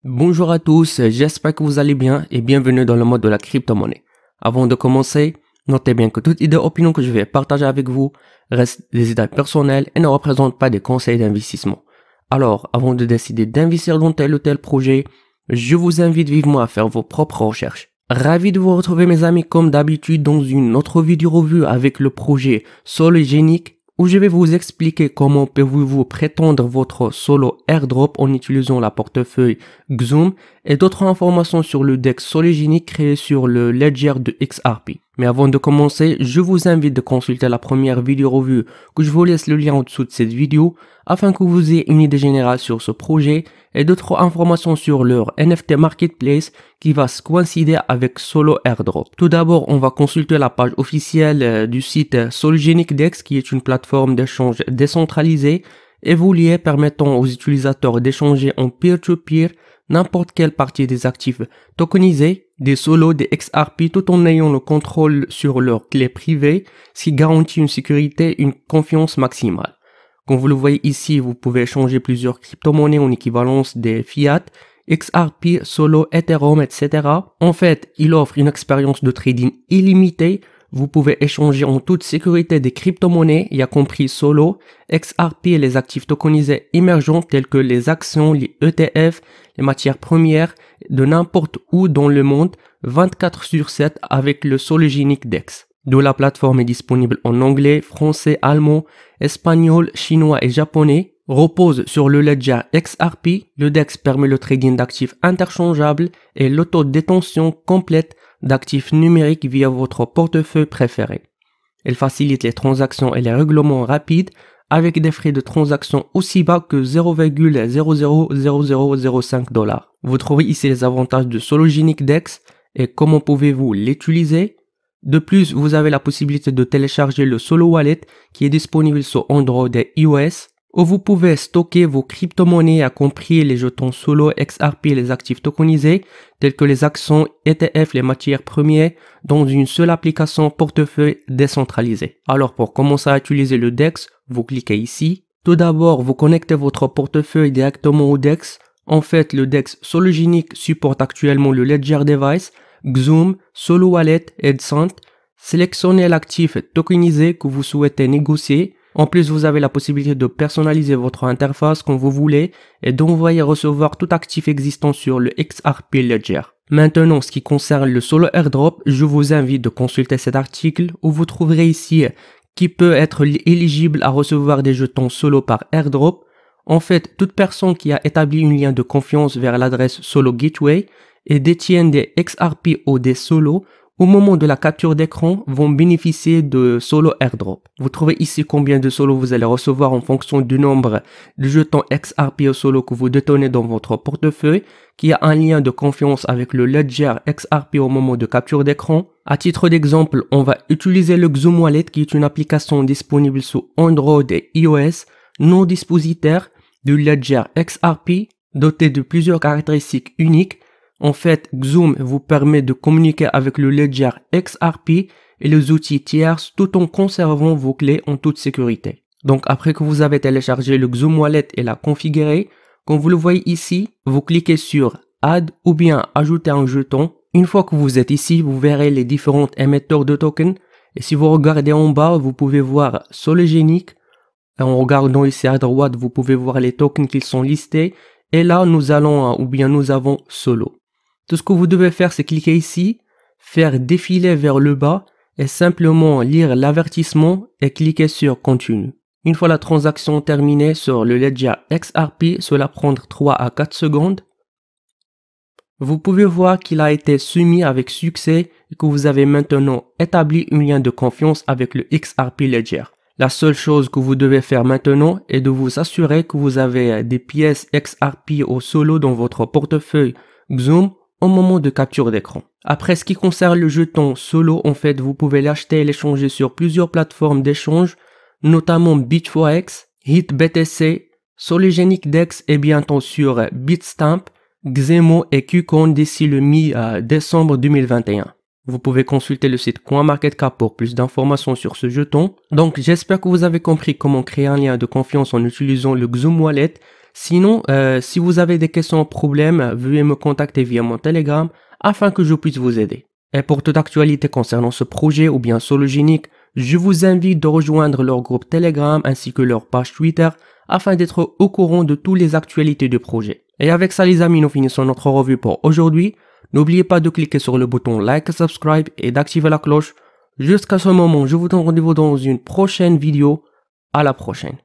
Bonjour à tous, j'espère que vous allez bien et bienvenue dans le monde de la crypto-monnaie. Avant de commencer, notez bien que toute idée ou opinion que je vais partager avec vous reste des idées personnelles et ne représente pas des conseils d'investissement. Alors, avant de décider d'investir dans tel ou tel projet, je vous invite vivement à faire vos propres recherches. Ravi de vous retrouver mes amis comme d'habitude dans une autre vidéo revue avec le projet Sologenic, où je vais vous expliquer comment pouvez-vous prétendre votre solo airdrop en utilisant la portefeuille Xoom et d'autres informations sur le DEX Sologenic créé sur le ledger de XRP. Mais avant de commencer, je vous invite de consulter la première vidéo revue que je vous laisse le lien en dessous de cette vidéo afin que vous ayez une idée générale sur ce projet et d'autres informations sur leur NFT Marketplace qui va se coïncider avec Solo Airdrop. Tout d'abord, on va consulter la page officielle du site Sologenic Dex qui est une plateforme d'échange décentralisée et liée permettant aux utilisateurs d'échanger en peer-to-peer n'importe quelle partie des actifs tokenisés, des solos, des XRP, tout en ayant le contrôle sur leurs clés privées, ce qui garantit une sécurité et une confiance maximale. Comme vous le voyez ici, vous pouvez échanger plusieurs crypto-monnaies en équivalence des fiat, XRP, Solo, Ethereum, etc. En fait, il offre une expérience de trading illimitée. Vous pouvez échanger en toute sécurité des crypto-monnaies, y compris Solo, XRP et les actifs tokenisés émergents tels que les actions, les ETF, les matières premières de n'importe où dans le monde, 24/7 avec le Sologenic Dex. D'où la plateforme est disponible en anglais, français, allemand, espagnol, chinois et japonais. Repose sur le ledger XRP. Le DEX permet le trading d'actifs interchangeables et l'autodétention complète d'actifs numériques via votre portefeuille préféré. Elle facilite les transactions et les règlements rapides avec des frais de transaction aussi bas que 0,000005 $. Vous trouvez ici les avantages de Sologenic Dex et comment pouvez-vous l'utiliser. De plus, vous avez la possibilité de télécharger le Solo Wallet qui est disponible sur Android et iOS, où vous pouvez stocker vos crypto-monnaies, y compris les jetons Solo, XRP et les actifs tokenisés, tels que les actions, ETF, les matières premières, dans une seule application portefeuille décentralisée. Alors pour commencer à utiliser le DEX, vous cliquez ici. Tout d'abord, vous connectez votre portefeuille directement au DEX. En fait, le DEX Sologenic supporte actuellement le Ledger Device, Xoom, Solo Wallet et Descent. Sélectionnez l'actif tokenisé que vous souhaitez négocier. En plus, vous avez la possibilité de personnaliser votre interface comme vous voulez et d'envoyer et recevoir tout actif existant sur le XRP Ledger. Maintenant, ce qui concerne le Solo Airdrop, je vous invite de consulter cet article où vous trouverez ici qui peut être éligible à recevoir des jetons Solo par Airdrop. En fait, toute personne qui a établi un lien de confiance vers l'adresse Solo Gateway et détiennent des XRP ou des Solo, au moment de la capture d'écran, vont bénéficier de Solo Airdrop. Vous trouvez ici combien de Solo vous allez recevoir en fonction du nombre de jetons XRP ou Solo que vous détenez dans votre portefeuille, qui a un lien de confiance avec le Ledger XRP au moment de capture d'écran. À titre d'exemple, on va utiliser le Xoom Wallet qui est une application disponible sous Android et iOS, non dispositaire du Ledger XRP, doté de plusieurs caractéristiques uniques. En fait, Xoom vous permet de communiquer avec le Ledger XRP et les outils tierces tout en conservant vos clés en toute sécurité. Donc après que vous avez téléchargé le Xoom Wallet et la configuré, comme vous le voyez ici, vous cliquez sur Add ou bien Ajouter un jeton. Une fois que vous êtes ici, vous verrez les différents émetteurs de tokens. Et si vous regardez en bas, vous pouvez voir Sologenic. En regardant ici à droite, vous pouvez voir les tokens qui sont listés. Et là, nous avons Solo. Tout ce que vous devez faire, c'est cliquer ici, faire défiler vers le bas et simplement lire l'avertissement et cliquer sur Continue. Une fois la transaction terminée sur le Ledger XRP, cela prendra 3 à 4 secondes. Vous pouvez voir qu'il a été soumis avec succès et que vous avez maintenant établi un lien de confiance avec le XRP Ledger. La seule chose que vous devez faire maintenant est de vous assurer que vous avez des pièces XRP au Solo dans votre portefeuille Xoom au moment de capture d'écran. Après, ce qui concerne le jeton Solo, en fait, vous pouvez l'acheter et l'échanger sur plusieurs plateformes d'échange, notamment Bitforex, HitBTC, Sologenic Dex et bientôt sur Bitstamp, Xemo et KuCoin d'ici le mi-décembre 2021. Vous pouvez consulter le site CoinMarketCap pour plus d'informations sur ce jeton. Donc j'espère que vous avez compris comment créer un lien de confiance en utilisant le Xoom Wallet. Sinon, si vous avez des questions ou problèmes, veuillez me contacter via mon Telegram afin que je puisse vous aider. Et pour toute actualité concernant ce projet ou bien Sologenic, je vous invite de rejoindre leur groupe Telegram ainsi que leur page Twitter afin d'être au courant de toutes les actualités du projet. Et avec ça les amis, nous finissons notre revue pour aujourd'hui. N'oubliez pas de cliquer sur le bouton like, subscribe et d'activer la cloche. Jusqu'à ce moment, je vous donne rendez-vous dans une prochaine vidéo. À la prochaine.